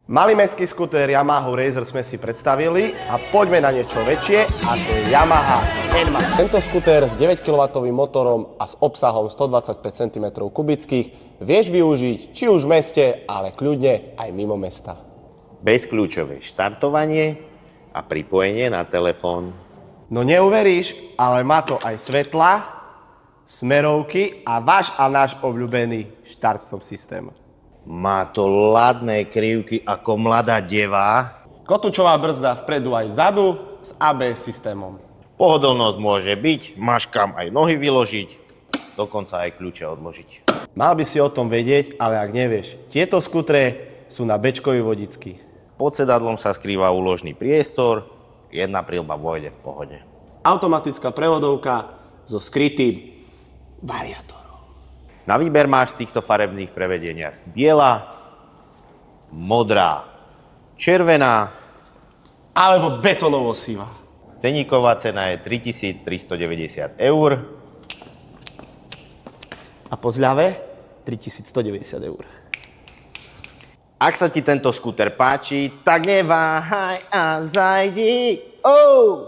Malý mestský skuter Yamaha Razor sme si predstavili a poďme na niečo väčšie a to je Yamaha N-Max. Tento skuter s 9 kW motorom a s obsahom 125 cm3 vieš využiť či už v meste, ale kľudne aj mimo mesta. Bezkľúčové štartovanie a pripojenie na telefón. No neuveríš, ale má to aj svetla, smerovky a váš a náš obľúbený štart-stop systém. Má to ladné krivky ako mladá deva. Kotúčová brzda vpredu aj vzadu s ABS systémom. Pohodlnosť môže byť, máš kam aj nohy vyložiť, dokonca aj kľúče odložiť. Mal by si o tom vedieť, ale ak nevieš, tieto skutre sú na bečkový vodický. Pod sedadlom sa skrýva úložný priestor, jedna prilba vojde v pohode. Automatická prevodovka so skrytým variátorom. Na výber máš v týchto farebných prevedeniach biela, modrá, červená Alebo betonovo sivá. Ceníková cena je 3390 eur. A po zľave 3190 eur. Ak sa ti tento skúter páči, tak neváhaj a zajdi. Oh!